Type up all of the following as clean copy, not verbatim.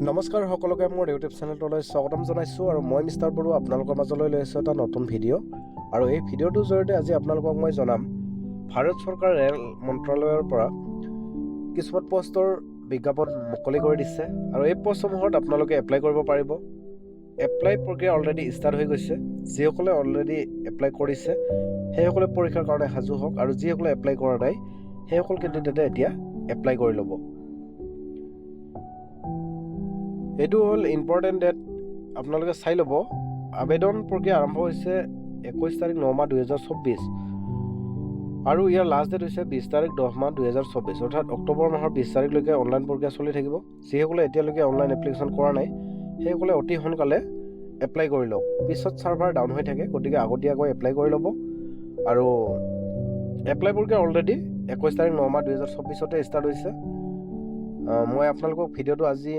নমস্কাৰ সকলোকে মোৰ ইউটিউব চেনেলটোলৈ স্বাগতম জনাইছোঁ আৰু মই মিষ্টাৰ বড়ো আপোনালোকৰ মাজলৈ লৈ আহিছোঁ এটা নতুন ভিডিঅ' আৰু এই ভিডিঅ'টোৰ জৰিয়তে আজি আপোনালোকক মই জনাম ভাৰত চৰকাৰ ৰেল মন্ত্ৰালয়ৰ পৰা কিছুমান পষ্টৰ বিজ্ঞাপন মুকলি কৰি দিছে আৰু এই পষ্টসমূহত আপোনালোকে এপ্লাই কৰিব পাৰিব। এপ্লাই প্ৰক্ৰিয়া অলৰেডি ষ্টাৰ্ট হৈ গৈছে। যিসকলে অলৰেডি এপ্লাই কৰিছে সেইসকলে পৰীক্ষাৰ কাৰণে সাজু হওক আৰু যিসকলে এপ্লাই কৰা নাই সেইসকল কেণ্ডিডেটে এতিয়া এপ্লাই কৰি ল'ব। এইটো হ'ল ইম্পৰ্টেণ্ট ডেট, আপোনালোকে চাই ল'ব। আবেদন প্ৰক্ৰিয়া আৰম্ভ হৈছে 21 তাৰিখ 9 মাহ 2024 আৰু ইয়াৰ লাষ্ট ডেট হৈছে 20 তাৰিখ 10 মাহ 2024, অৰ্থাৎ অক্টোবৰ মাহৰ 20 তাৰিখলৈকে অনলাইন প্ৰক্ৰিয়া চলি থাকিব। যিসকলে এতিয়ালৈকে অনলাইন এপ্লিকেশ্যন কৰা নাই সেইসকলে অতি সোনকালে এপ্লাই কৰি লওক। পিছত ছাৰ্ভাৰ ডাউন হৈ থাকে, গতিকে আগতীয়াকৈ এপ্লাই কৰি ল'ব। আৰু এপ্লাই প্ৰক্ৰিয়া অলৰেডি 21 তাৰিখ 9 মাহ 2024 ষ্টাৰ্ট হৈছে। মই আপোনালোকক ভিডিঅ'টো আজি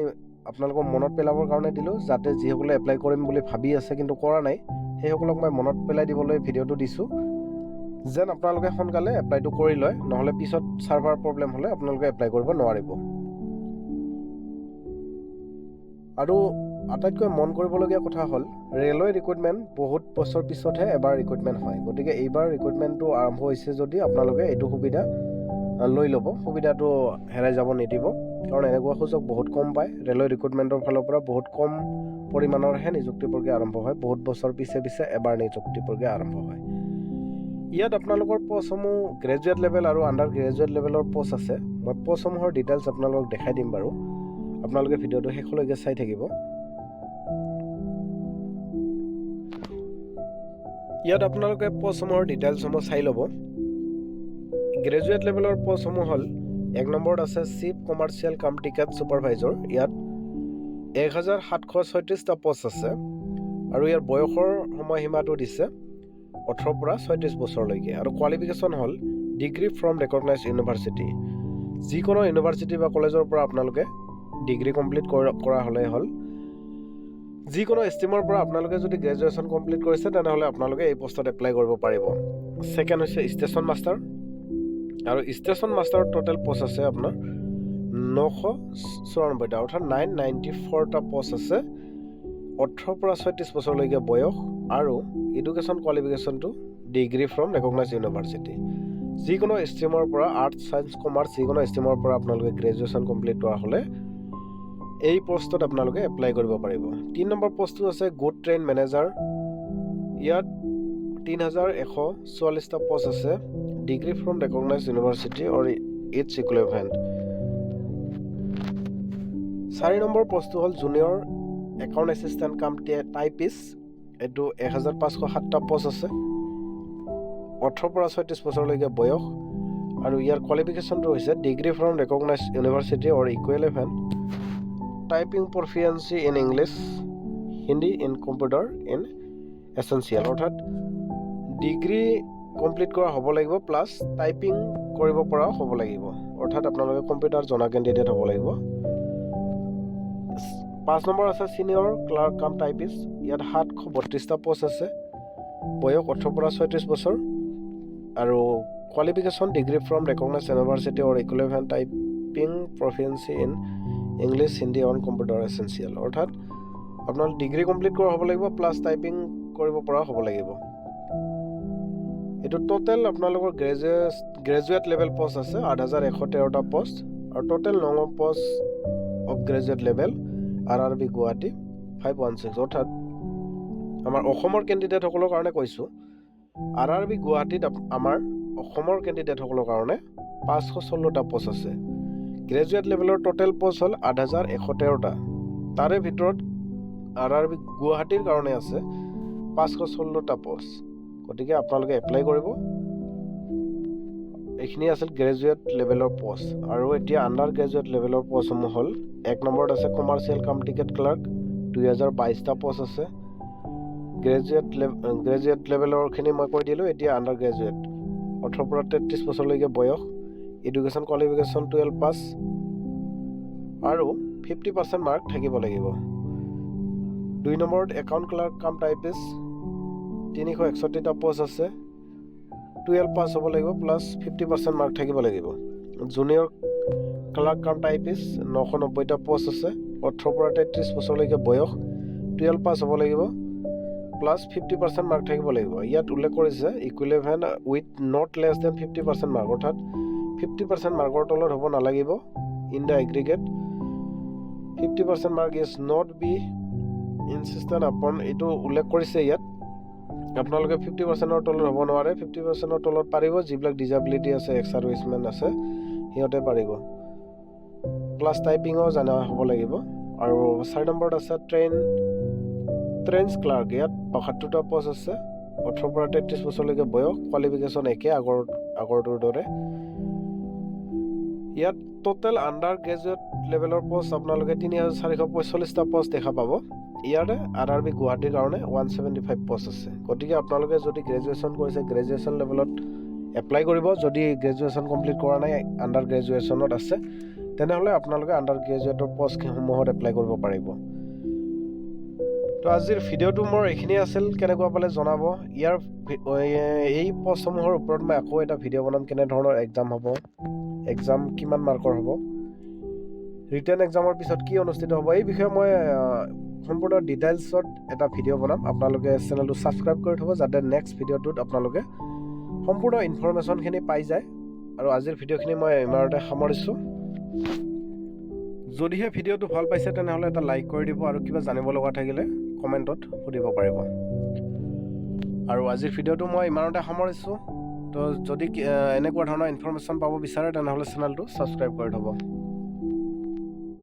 আপোনালোকক মনত পেলাবৰ কাৰণে দিলোঁ, যাতে যিসকলে এপ্লাই কৰিম বুলি ভাবি আছে কিন্তু কৰা নাই সেইসকলক মই মনত পেলাই দিবলৈ ভিডিঅ'টো দিছোঁ, যেন আপোনালোকে সোনকালে এপ্লাইটো কৰি লয়, নহ'লে পিছত ছাৰ্ভাৰ প্ৰব্লেম হ'লে আপোনালোকে এপ্লাই কৰিব নোৱাৰিব। আৰু আটাইতকৈ মন কৰিবলগীয়া কথা হ'ল ৰেলৱে ৰিক্ৰুইটমেণ্ট বহুত বছৰ পিছতহে এবাৰ ৰিক্ৰুইটমেণ্ট হয়, গতিকে এইবাৰ ৰিক্ৰুইটমেণ্টটো আৰম্ভ হৈছে যদি আপোনালোকে এইটো সুবিধা লৈ ল'ব, সুবিধাটো হেৰাই যাব নিদিব। কাৰণ এনেকুৱা সুযোগ বহুত কম পায়। ৰেলৱে ৰিক্ৰুইটমেণ্টৰ ফালৰ পৰা বহুত কম পৰিমাণৰহে নিযুক্তি প্ৰক্ৰিয়া আৰম্ভ হয়, বহুত বছৰ পিছে এবাৰ নিযুক্তি প্ৰক্ৰিয়া আৰম্ভ হয়। ইয়াত আপোনালোকৰ পষ্টসমূহ গ্ৰেজুৱেট লেভেল আৰু আণ্ডাৰ গ্ৰেজুৱেট লেভেলৰ পষ্ট আছে। মই পষ্টসমূহৰ ডিটেইলছ আপোনালোকক দেখাই দিম বাৰু, আপোনালোকে ভিডিঅ'টো শেষলৈকে চাই থাকিব। ইয়াত আপোনালোকে পষ্টসমূহৰ ডিটেইলছসমূহ চাই ল'ব। গ্ৰেজুৱেট লেভেলৰ পষ্টসমূহ হ'ল 1 নম্বৰত আছে চিফ কমাৰ্চিয়েল কাম টিকেট ছুপাৰভাইজাৰ। ইয়াত 1736টা পষ্ট আছে আৰু ইয়াৰ বয়সৰ সময়সীমাটো দিছে 18 পৰা 36 বছৰলৈকে। আৰু কোৱালিফিকেশ্যন হ'ল ডিগ্ৰী ফ্ৰম ৰেকগনাইজ ইউনিভাৰ্চিটি। যিকোনো ইউনিভাৰ্চিটি বা কলেজৰ পৰা আপোনালোকে ডিগ্ৰী কমপ্লিট কৰা হ'লে হ'ল। যিকোনো ষ্ট্ৰীমৰ পৰা আপোনালোকে যদি গ্ৰেজুৱেশ্যন কমপ্লিট কৰিছে তেনেহ'লে আপোনালোকে এই পষ্টত এপ্লাই কৰিব পাৰিব। ছেকেণ্ড হৈছে ষ্টেচন মাষ্টাৰ, আৰু ষ্টেচন মাষ্টাৰৰ টোটেল পষ্ট আছে আপোনাৰ 994টা, অৰ্থাৎ 994টা পষ্ট আছে। 18 পৰা 36 বছৰলৈকে বয়স আৰু এডুকেশ্যন কোৱালিফিকেশ্যনটো ডিগ্ৰী ফ্ৰম ৰেকগনাইজ ইউনিভাৰ্চিটি। যিকোনো ষ্ট্ৰীমৰ পৰা আৰ্টছ, ছায়েন্স, কমাৰ্চ যিকোনো ষ্ট্ৰীমৰ পৰা আপোনালোকে গ্ৰেজুৱেশ্যন কমপ্লিট কৰা হ'লে এই পষ্টত আপোনালোকে এপ্লাই কৰিব পাৰিব। 3 নম্বৰ পষ্টটো আছে গুড ট্ৰেইন মেনেজাৰ। ইয়াত 3144টা পষ্ট আছে, degree from recognise university or its equivalent. 4 number পষ্টটো হ'ল junior account assistant cum typist. এইটো 1507টা পষ্ট আছে, 18 পৰা 36 বছৰলৈকে বয়স আৰু ইয়াৰ কোৱালিফিকেশ্যনটো হৈছে degree from recognise university or equivalent. Typing proficiency in English, Hindi, in computer, in essential, অৰ্থাৎ ডিগ্ৰী কমপ্লিট কৰা হ'ব লাগিব প্লাছ টাইপিং কৰিব পৰা হ'ব লাগিব, অৰ্থাৎ আপোনালোকে কম্পিউটাৰ জনা কেণ্ডিডেট হ'ব লাগিব। 5 নম্বৰ আছে ছিনিয়ৰ ক্লাৰ্ক কাম টাইপিষ্ট। ইয়াত 732টা পষ্ট আছে, বয়স 18 পৰা 36 বছৰ আৰু qualification degree from recognise university or equivalent, typing proficiency in English, Hindi, on computer essential, অৰ্থাৎ আপোনাৰ ডিগ্ৰী কমপ্লিট কৰা হ'ব লাগিব প্লাছ টাইপিং কৰিব পৰা হ'ব লাগিব। এইটো টোটেল আপোনালোকৰ গ্ৰেজুৱেট লেভেল পষ্ট আছে 8113টা পষ্ট আৰু total 9 post of graduate level RRB Guwahati 516, অৰ্থাৎ আমাৰ অসমৰ কেণ্ডিডেটসকলৰ কাৰণে কৈছোঁ। RRB গুৱাহাটীত আমাৰ অসমৰ কেণ্ডিডেটসকলৰ কাৰণে 516টা পষ্ট আছে। গ্ৰেজুৱেট লেভেলৰ টোটেল পষ্ট হ'ল 8113টা, তাৰে ভিতৰত RRB গুৱাহাটীৰ কাৰণে আছে 516টা পষ্ট। গতিকে আপোনালোকে এপ্লাই কৰিব। এইখিনি আছিল গ্ৰেজুৱেট লেভেলৰ পষ্ট। আৰু এতিয়া আণ্ডাৰ গ্ৰেজুৱেট লেভেলৰ পষ্টসমূহ হ'ল 1 নম্বৰত আছে কমাৰ্চিয়েল কাম টিকেট ক্লাৰ্ক, 2022টা পষ্ট আছে। গ্ৰেজুৱেট লেভেলৰখিনি মই কৈ দিলোঁ। এতিয়া আণ্ডাৰ গ্ৰেজুৱেট 18 পৰা 33 বছৰলৈকে বয়স, এডুকেশ্যন কোৱালিফিকেশ্যন 12 পাছ আৰু 50% মাৰ্ক থাকিব লাগিব। 2 নম্বৰত একাউণ্ট ক্লাৰ্ক কাম টাইপিষ্ট, 361টা পষ্ট আছে, 12 পাছ হ'ব লাগিব প্লাছ 50% মাৰ্ক থাকিব লাগিব। জুনিয়ৰ ক্লাৰ্ক কাম টাইপিষ্ট 990টা পষ্ট আছে, 18 পৰা 33 বছৰলৈকে বয়স, 12 পাছ হ'ব লাগিব, প্লাছ 50% মাৰ্ক থাকিব লাগিব। ইয়াত উল্লেখ কৰিছে equivalent with not less than 50% mark, অৰ্থাৎ 50% মাৰ্কৰ তলত হ'ব নালাগিব। In the aggregate 50% mark is not be insistent upon, এইটো উল্লেখ কৰিছে ইয়াত। আপোনালোকে 50%ৰ তলত হ'ব নোৱাৰে, 50%ৰ তলত পাৰিব, যিবিলাক ডিজেবিলিটি আছে, এক্স চাৰ্ভিচমেন আছে, সিহঁতে পাৰিব। প্লাছ টাইপিঙো জনা হ'ব লাগিব। আৰু 4 নম্বৰত আছে ট্ৰেঞ্চ ক্লাৰ্ক, ইয়াত 72টা পষ্ট আছে, 18 পৰা 33 বছৰলৈকে বয়স, কোৱালিফিকেশ্যন একে আগৰটোৰ দৰে। ইয়াত টোটেল আণ্ডাৰ গ্ৰেজুৱেট লেভেলৰ পষ্ট আপোনালোকে 3445টা পষ্ট দেখা পাব। ইয়াৰে RRB গুৱাহাটীৰ কাৰণে 175 পষ্ট আছে। গতিকে আপোনালোকে যদি গ্ৰেজুৱেশ্যন কৰিছে, গ্ৰেজুৱেশ্যন লেভেলত এপ্লাই কৰিব। যদি গ্ৰেজুৱেশ্যন কমপ্লিট কৰা নাই, আণ্ডাৰ গ্ৰেজুৱেশ্যনত আছে, তেনেহ'লে আপোনালোকে আণ্ডাৰ গ্ৰেজুৱেটৰ পষ্টসমূহত এপ্লাই কৰিব পাৰিব। তো আজিৰ ভিডিঅ'টো মোৰ এইখিনিয়ে আছিল। কেনেকুৱা পালে জনাব। এই পষ্টসমূহৰ ওপৰত মই আকৌ এটা ভিডিঅ' বনাম, কেনেধৰণৰ এক্সাম হ'ব, এক্সাম কিমান মাৰ্কৰ হ'ব, ৰিটেন এক্সামৰ পিছত কি অনুষ্ঠিত হ'ব, এই বিষয়ে মই সম্পূৰ্ণ ডিটেইলছত এটা ভিডিঅ' বনাম। আপোনালোকে চেনেলটো ছাবস্ক্ৰাইব কৰি থ'ব, যাতে নেক্সট ভিডিঅ'টোত আপোনালোকে সম্পূৰ্ণ ইনফৰমেশ্যনখিনি পাই যায়। আৰু আজিৰ ভিডিঅ'খিনি মই ইমানতে সামৰিছোঁ। যদিহে ভিডিঅ'টো ভাল পাইছে, তেনেহ'লে এটা লাইক কৰি দিব, আৰু কিবা জানিব লগা থাকিলে কমেণ্টত সুধিব পাৰিব। আৰু আজিৰ ভিডিঅ'টো মই ইমানতে সামৰিছোঁ। তো যদি এনেকুৱা ধৰণৰ ইনফৰমেশ্যন পাব বিচাৰে, তেনেহ'লে চেনেলটো ছাবস্ক্ৰাইব কৰি থ'ব।